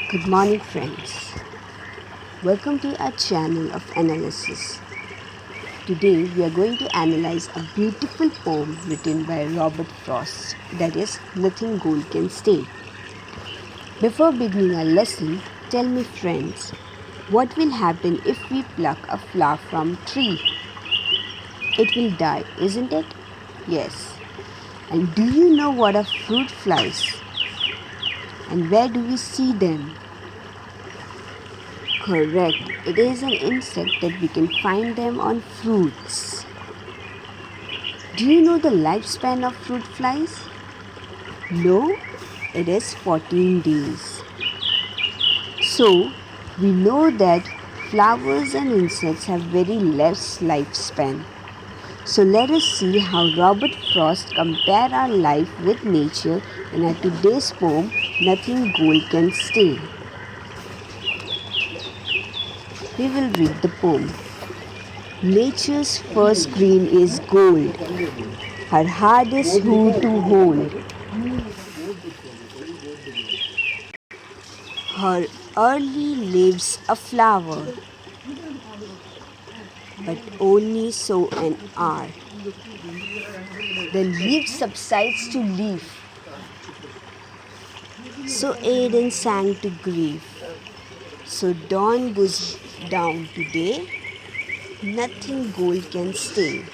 Good morning, friends. Welcome to our channel of analysis. Today, we are going to analyze a beautiful poem written by Robert Frost, that is, Nothing Gold Can Stay. Before beginning our lesson, tell me, friends, what will happen if we pluck a flower from a tree? It will die, isn't it? Yes. And do you know what are fruit flies? And where do we see them? Correct. It is an insect that we can find them on fruits. Do you know the lifespan of fruit flies? No, it is 14 days. So, we know that flowers and insects have very less lifespan. So let us see how Robert Frost compared our life with nature in our today's poem, Nothing Gold Can Stay. We will read the poem. Nature's first green is gold, her hardest who to hold. Her early leaves a flower, but only so an hour. The leaf subsides to leaf, so Aiden sang to grief. So dawn goes down today, nothing gold can stay.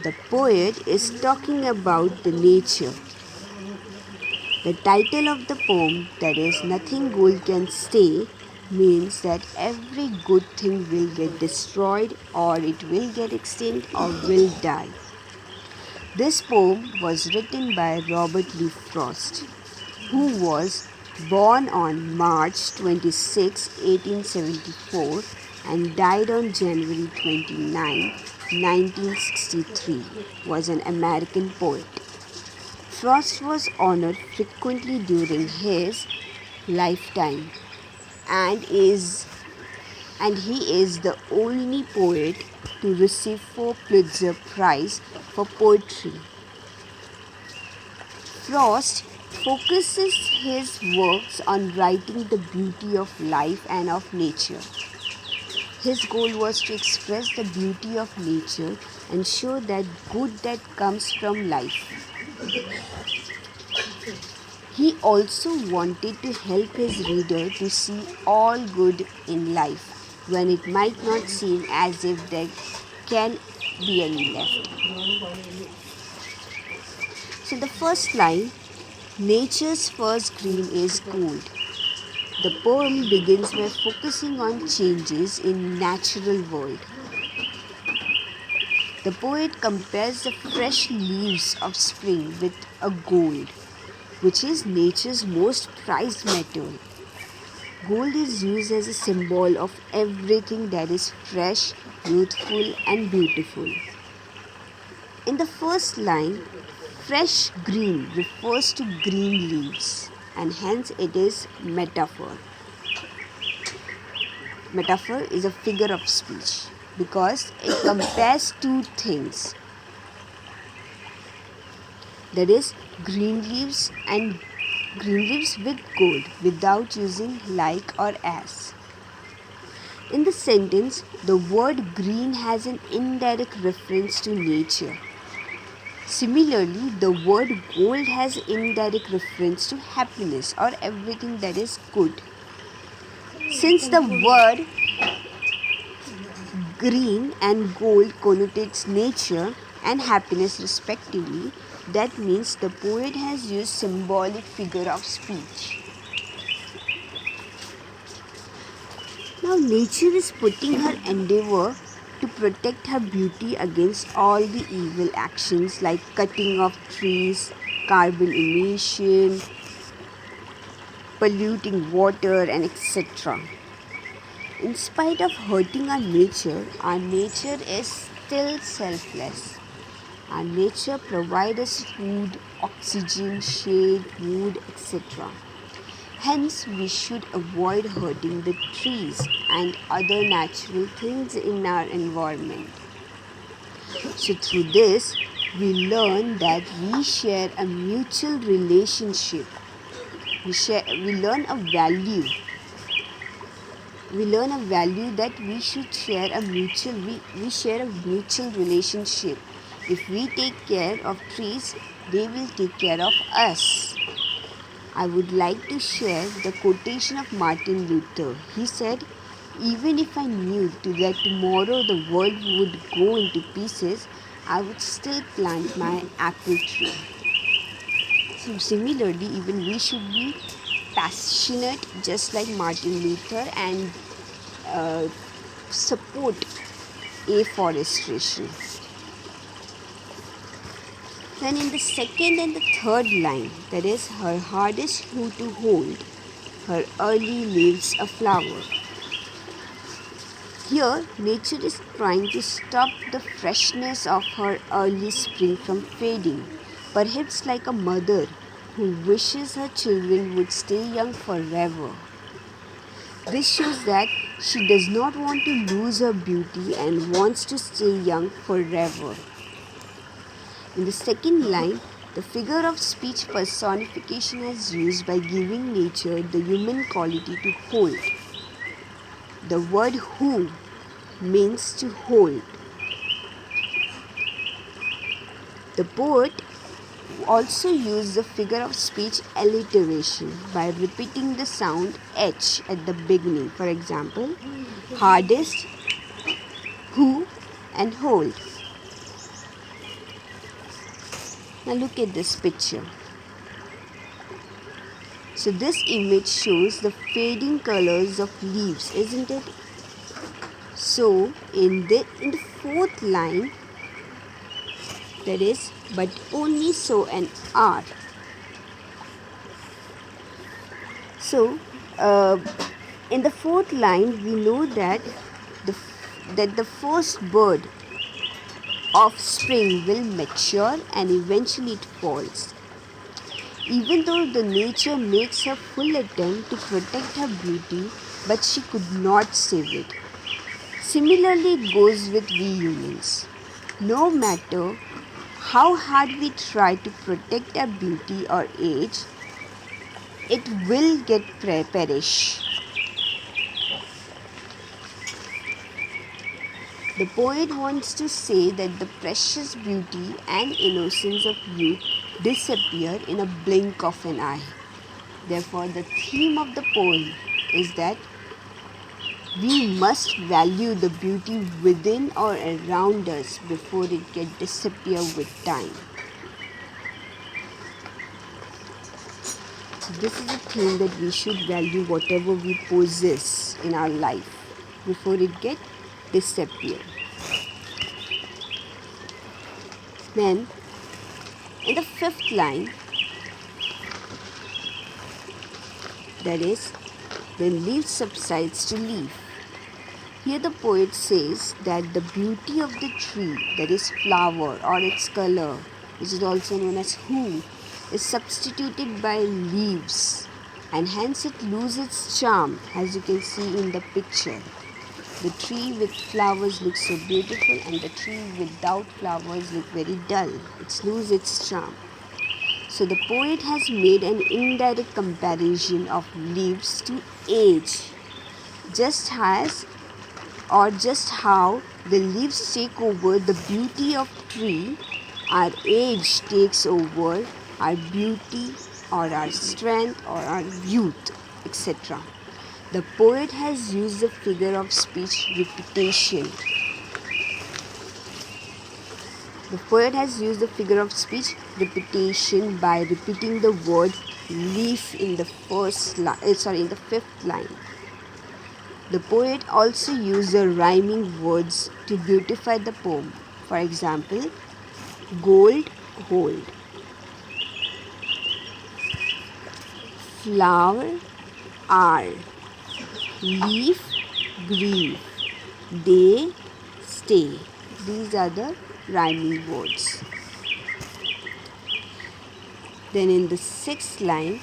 The poet is talking about the nature. The title of the poem, that is Nothing Gold Can Stay, means that every good thing will get destroyed or it will get extinct or will die. This poem was written by Robert Lee Frost, who was born on March 26, 1874 and died on January 29, 1963, was an American poet. Frost was honored frequently during his lifetime and he is the only poet to receive 4 Pulitzer Prize for poetry. Frost focuses his works on writing the beauty of life and of nature. His goal was to express the beauty of nature and show that good that comes from life. He also wanted to help his reader to see all good in life when it might not seem as if there can be any left. So the first line, nature's first green is gold. The poem begins by focusing on changes in natural world. The poet compares the fresh leaves of spring with a gold, which is nature's most prized metal. Gold is used as a symbol of everything that is fresh, youthful, and beautiful. In the first line, fresh green refers to green leaves, and hence it is metaphor. Metaphor is a figure of speech because it compares two things, that is green leaves with gold without using like or as. In the sentence, the word green has an indirect reference to nature. Similarly, the word gold has indirect reference to happiness or everything that is good. Since the word green and gold connotates nature and happiness respectively, that means the poet has used symbolic figure of speech. Now nature is putting her endeavor to protect her beauty against all the evil actions like cutting of trees, carbon emission, polluting water, and etc. In spite of hurting our nature is still selfless. Our nature provides us food, oxygen, shade, wood, etc. Hence, we should avoid hurting the trees and other natural things in our environment. So, through this, we learn that we share a mutual relationship We learn a value. We learn a value that we should share a mutual. We share a mutual relationship. If we take care of trees, they will take care of us. I would like to share the quotation of Martin Luther. He said, "Even if I knew that tomorrow the world would go into pieces, I would still plant my apple tree." So similarly, even we should be passionate just like Martin Luther and support afforestation. Then in the second and the third line, that is, her hardest who to hold, her early leaves a flower. Here, nature is trying to stop the freshness of her early spring from fading, perhaps like a mother who wishes her children would stay young forever. This shows that she does not want to lose her beauty and wants to stay young forever. In the second line, the figure of speech personification is used by giving nature the human quality to hold. The word who means to hold. The poet also used the figure of speech alliteration by repeating the sound H at the beginning. For example, hardest, who, and hold. Now look at this picture. So this image shows the fading colors of leaves, isn't it? So in the fourth line, that is, but only so an R. So in the fourth line, we know that the first bud of spring will mature and eventually it falls. Even though the nature makes her full attempt to protect her beauty, but she could not save it. Similarly, it goes with we humans. No matter how hard we try to protect our beauty or age, it will get perish. The poet wants to say that the precious beauty and innocence of youth disappear in a blink of an eye. Therefore, the theme of the poem is that we must value the beauty within or around us before it can disappear with time. So this is a thing that we should value whatever we possess in our life before it get disappear. Then in the fifth line, that is, the leaf subsides to leaf. Here the poet says that the beauty of the tree, that is flower or its color, which is also known as hue, is substituted by leaves and hence it loses its charm, as you can see in the picture. The tree with flowers looks so beautiful and the tree without flowers look very dull. It loses its charm. So the poet has made an indirect comparison of leaves to age, just how the leaves take over the beauty of tree, our age takes over our beauty or our strength or our youth, etc. The poet has used the figure of speech repetition. The poet has used the figure of speech repetition by repeating the word leaf in the fifth line. The poet also used the rhyming words to beautify the poem. For example, gold, hold. Flower, are. Leaf, grieve. Day, stay. These are the rhyming words. Then in the sixth line,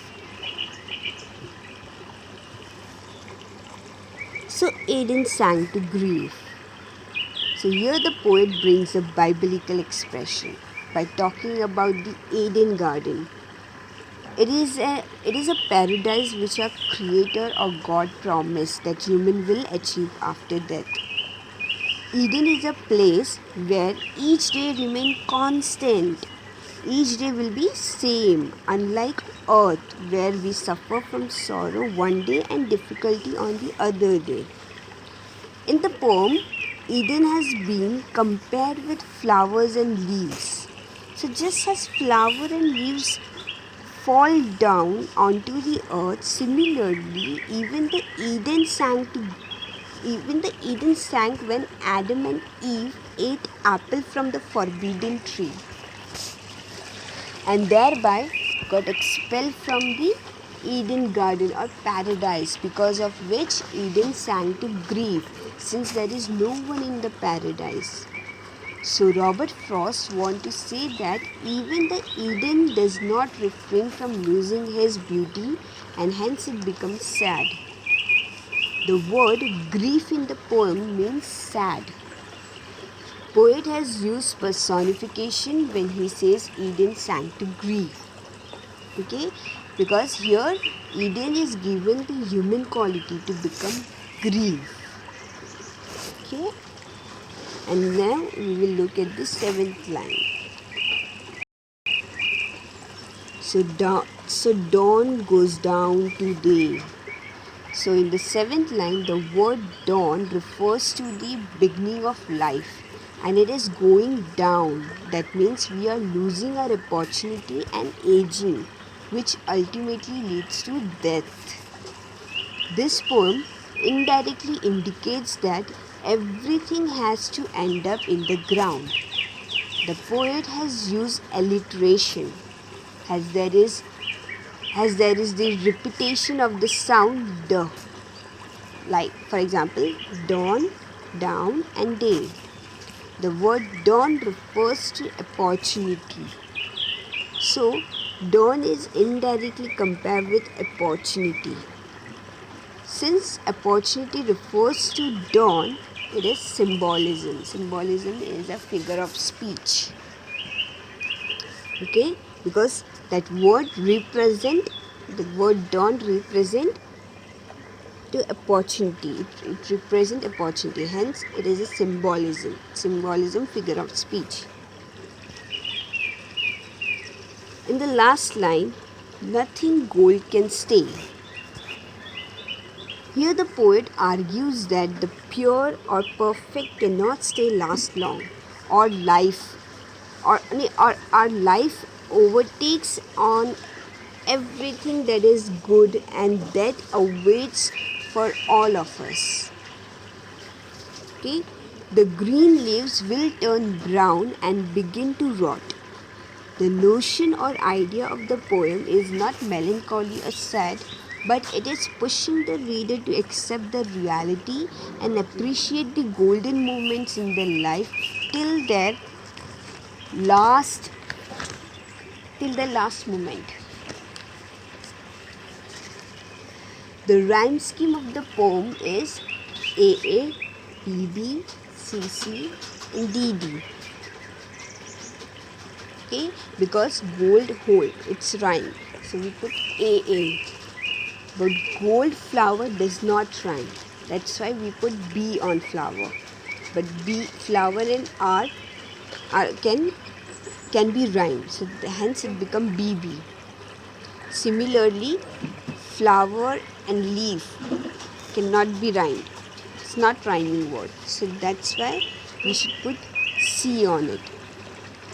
so Eden sang to grief. So here the poet brings a biblical expression by talking about the Eden garden. it is a paradise which our creator or God promised that human will achieve after death. Eden is a place where each day remain constant. Each day will be same, unlike earth where we suffer from sorrow one day and difficulty on the other day. In the poem, Eden has been compared with flowers and leaves. So just as flower and leaves fall down onto the earth, similarly even the Eden sank when Adam and Eve ate apple from the forbidden tree and thereby got expelled from the Eden garden or paradise, because of which Eden sank to grief since there is no one in the paradise. So Robert Frost wants to say that even the Eden does not refrain from losing his beauty and hence it becomes sad. The word grief in the poem means sad. Poet has used personification when he says Eden sank to grief. Okay, because here Eden is given the human quality to become grief. Okay, and now we will look at the 7th line. So dawn goes down to day. So in the 7th line, the word dawn refers to the beginning of life and it is going down. That means we are losing our opportunity and aging, which ultimately leads to death. This poem indirectly indicates that everything has to end up in the ground. The poet has used alliteration as there is the repetition of the sound d. Like for example, dawn, down and day. The word dawn refers to opportunity. So dawn is indirectly compared with opportunity. Since opportunity refers to dawn, it is symbolism. Symbolism is a figure of speech. Okay, because that word dawn represent to opportunity. It represent opportunity. Hence, it is a symbolism. Symbolism, figure of speech. In the last line, nothing gold can stay. Here the poet argues that the pure or perfect cannot last long, or our life overtakes on everything that is good and that awaits for all of us. Okay, the green leaves will turn brown and begin to rot. The notion or idea of the poem is not melancholy or sad, but it is pushing the reader to accept the reality and appreciate the golden moments in their life till the last moment. The rhyme scheme of the poem is AA, BB, CC and DD. Okay, because gold hold, it's rhyme. So we put AA. But gold flower does not rhyme. That's why we put B on flower. But B, flower and R can be rhymed. So hence it become BB. Similarly, flower and leaf cannot be rhymed. It's not rhyming word. So that's why we should put C on it.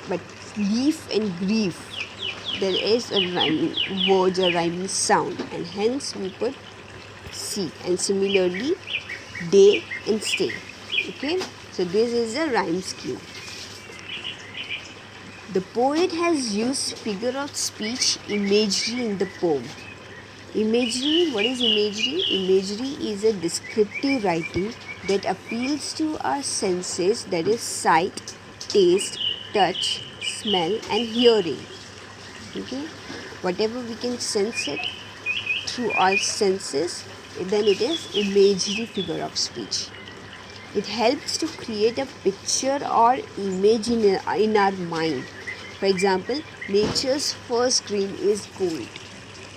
But leaf and grief, there is a rhyming words or rhyming sound, and hence we put C. And similarly, day and stay. Okay, so this is a rhyme scheme. The poet has used figure of speech imagery in the poem. Imagery, what is imagery? Imagery is a descriptive writing that appeals to our senses, that is sight, taste, touch, smell and hearing. Okay, whatever we can sense it through our senses, then it is imagery, figure of speech. It helps to create a picture or image in our mind. For example, nature's first green is gold.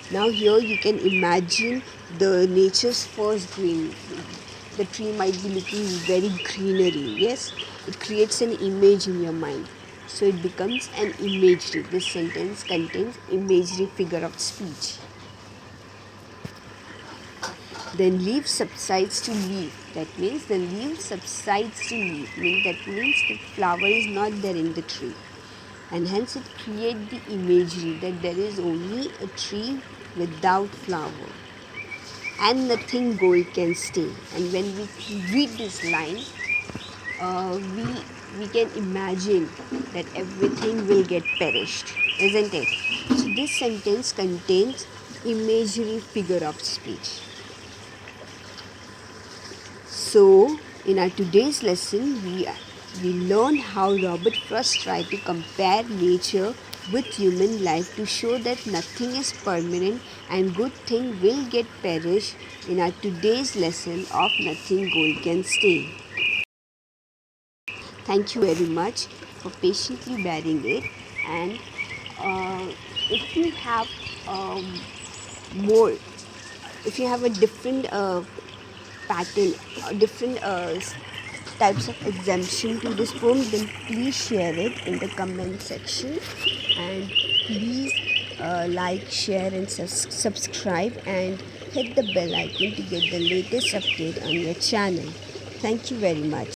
Now here you can imagine the nature's first green. The tree might be looking very greenery. Yes, it creates an image in your mind. So it becomes an imagery. This sentence contains imagery figure of speech. Then leaf subsides to leaf. That means the leaf subsides to leaf. That means the flower is not there in the tree. And hence it creates the imagery that there is only a tree without flower. And nothing gold can stay. And when we read this line, we can imagine that everything will get perished, isn't it? So this sentence contains imagery figure of speech. So in our today's lesson, we learn how Robert Frost tried to compare nature with human life to show that nothing is permanent and good thing will get perished in our today's lesson of Nothing Gold Can Stay. Thank you very much for patiently bearing it, and if you have more, if you have a different pattern, different types of exemption to this poem, then please share it in the comment section, and please like, share and subscribe and hit the bell icon to get the latest update on your channel. Thank you very much.